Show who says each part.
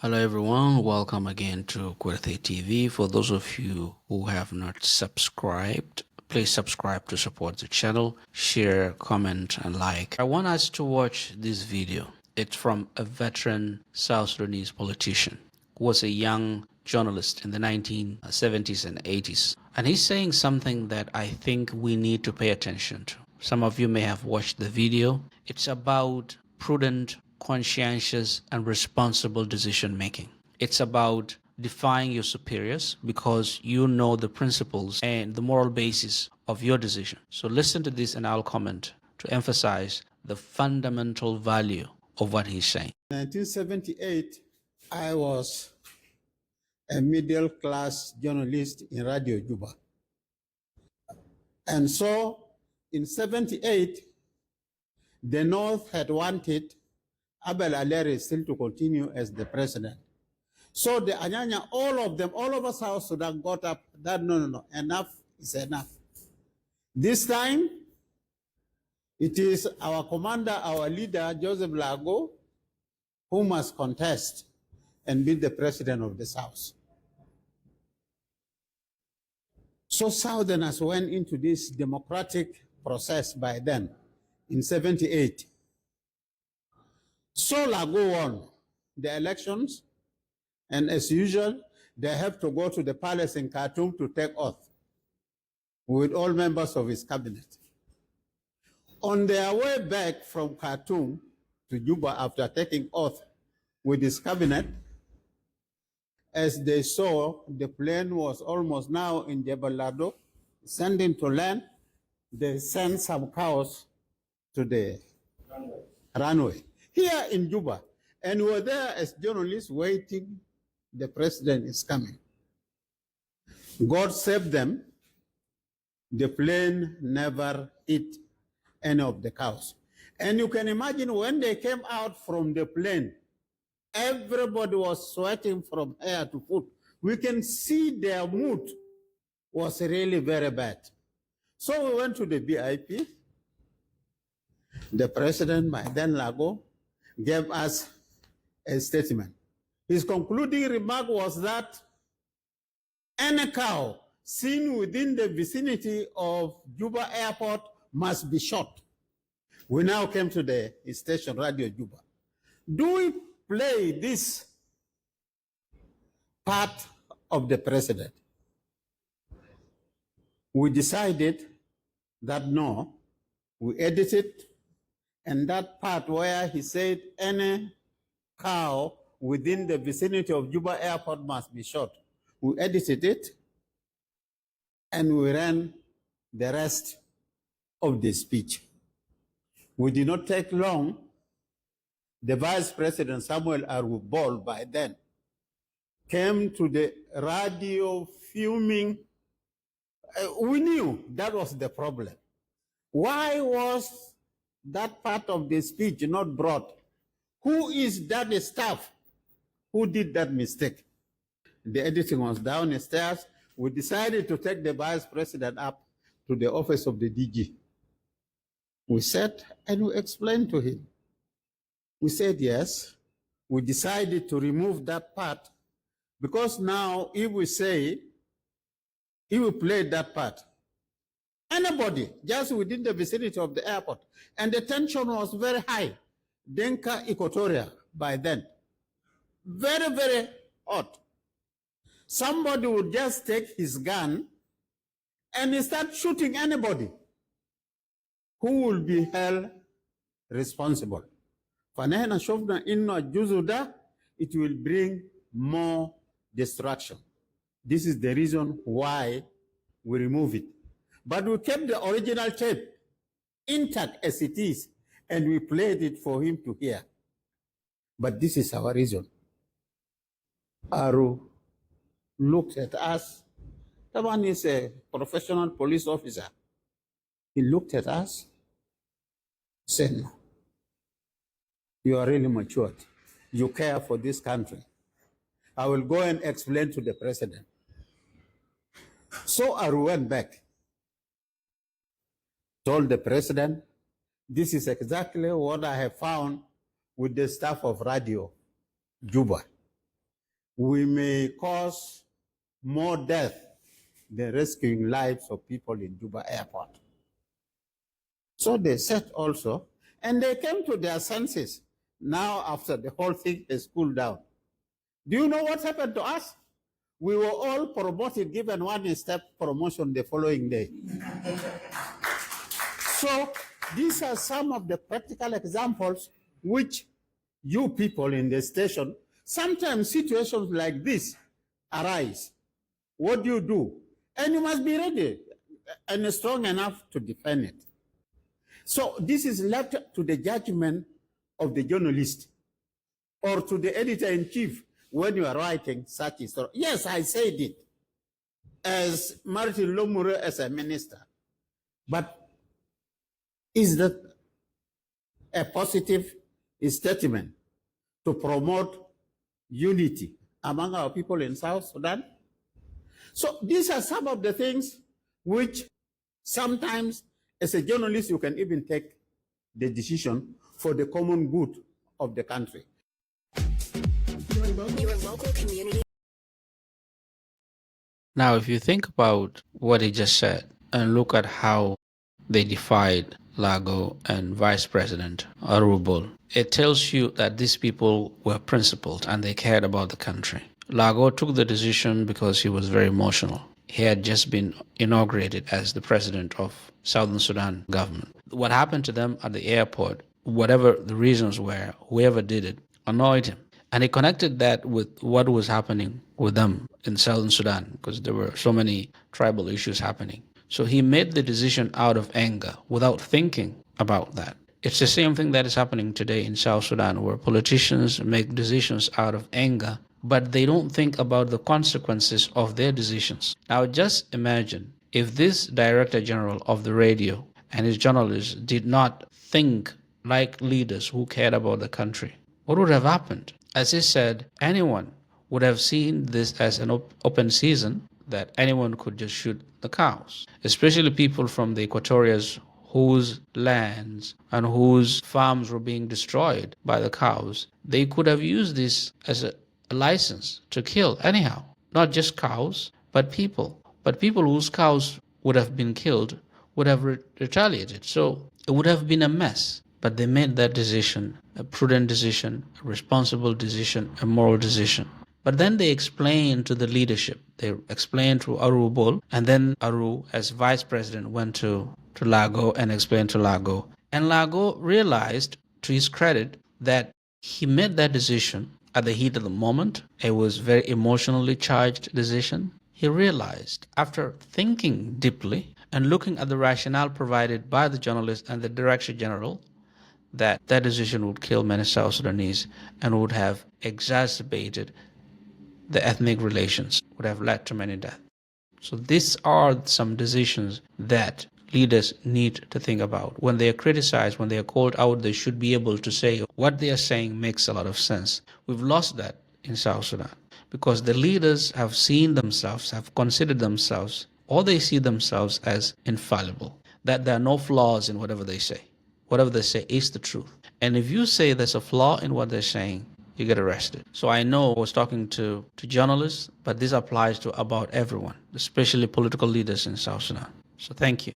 Speaker 1: Hello everyone, welcome again to KuirthiyTV. For those of you who have not subscribed, please subscribe to support the channel, share, comment and like. I want us to watch this video. It's from a veteran South Sudanese politician who was a young journalist in the 1970s and 80s. And he's saying something that I think we need to pay attention to. Some of you may have watched the video. It's about prudent, conscientious, and responsible decision making. It's about defying your superiors because you know the principles and the moral basis of your decision. So listen to this and I'll comment to emphasize the fundamental value of what he's saying.
Speaker 2: 1978, I was a middle-class journalist in Radio Juba. And so in 78, the North had wanted Abel Aleri still to continue as the president. So the Anyanya, all of us South Sudan got up that no, enough is enough. This time, it is our commander, our leader, Joseph Lagu, who must contest and be the president of the South. So Southerners went into this democratic process by then, in 78. So Lagu won the elections, and as usual, they have to go to the palace in Khartoum to take oath with all members of his cabinet. On their way back from Khartoum to Juba after taking oath with his cabinet, as they saw the plane was almost now in Jebel Lado, sending to land, they sent some cows to the runway here in Juba. And we were there as journalists waiting. The president is coming. God saved them. The plane never hit any of the cows. And you can imagine when they came out from the plane, everybody was sweating from head to foot. We can see their mood was really very bad. So we went to the BIP. The president, by then Lagu, gave us a statement. His concluding remark was that any cow seen within the vicinity of Juba Airport must be shot. We now came to the station, Radio Juba. Do we play this part of the president? We decided that no, we edited, and that part where he said any cow within the vicinity of Juba Airport must be shot. We edited it, and we ran the rest of the speech. We did not take long. The Vice President, Samuel Arubol, by then, came to the radio fuming. We knew that was the problem. Why was that part of the speech not brought? Who is that staff who did that mistake? The editing was downstairs. We decided to take the Vice President up to the office of the DG. We sat and we explained to him. We said yes. We decided to remove that part because now if we say, if we play that part, anybody just within the vicinity of the airport, and the tension was very high, Denka Equatoria by then, very, very hot. Somebody would just take his gun and start shooting anybody who will be held responsible. It will bring more destruction. This is the reason why we remove it. But we kept the original tape intact as it is, and we played it for him to hear. But this is our reason. Aru looked at us. That one is a professional police officer. He looked at us, said, no, you are really matured. You care for this country. I will go and explain to the president. So Aru went back, told the president, this is exactly what I have found with the staff of Radio Juba. we may cause more death than rescuing lives of people in Juba airport. So they said also, and they came to their senses now after the whole thing has cooled down. Do you know what happened to us? We were all promoted, given one-step promotion the following day. So these are some of the practical examples which you people in the station, sometimes situations like this arise. What do? And you must be ready and strong enough to defend it. So this is left to the judgment of the journalist or to the editor-in-chief when you are writing such a story. Yes, I said it as Martin Lomure as a minister. But is that a positive statement to promote unity among our people in South Sudan? So these are some of the things which sometimes as a journalist you can even take the decision for the common good of the country.
Speaker 3: Your local community.
Speaker 1: Now, if you think about what he just said and look at how they defied Lagu and Vice President Arubul, it tells you that these people were principled and they cared about the country. Lagu took the decision because he was very emotional. He had just been inaugurated as the president of Southern Sudan government. What happened to them at the airport, whatever the reasons were, whoever did it, annoyed him. And he connected that with what was happening with them in Southern Sudan, because there were so many tribal issues happening. So he made the decision out of anger without thinking about that. It's the same thing that is happening today in South Sudan, where politicians make decisions out of anger, but they don't think about the consequences of their decisions. Now just imagine if this Director General of the radio and his journalists did not think like leaders who cared about the country. What would have happened? As he said, anyone would have seen this as an open season, that anyone could just shoot the cows, especially people from the Equatorials whose lands and whose farms were being destroyed by the cows. They could have used this as a license to kill anyhow, not just cows, but people. But people whose cows would have been killed would have retaliated. So it would have been a mess. But they made that decision, a prudent decision, a responsible decision, a moral decision. But then they explained to the leadership. They explained to Aru Bol, and then Aru, as vice president, went to Lagu and explained to Lagu. And Lagu realized, to his credit, that he made that decision at the heat of the moment. It was a very emotionally charged decision. He realized, after thinking deeply and looking at the rationale provided by the journalist and the Director General, that decision would kill many South Sudanese and would have exacerbated the ethnic relations, would have led to many deaths. So these are some decisions that leaders need to think about. When they are criticized, when they are called out, they should be able to say what they are saying makes a lot of sense. We've lost that in South Sudan because the leaders have seen themselves, have considered themselves, or they see themselves as infallible, that there are no flaws in whatever they say. Whatever they say is the truth. And if you say there's a flaw in what they're saying, you get arrested. So I know I was talking to journalists, but this applies to about everyone, especially political leaders in South Sudan. So thank you.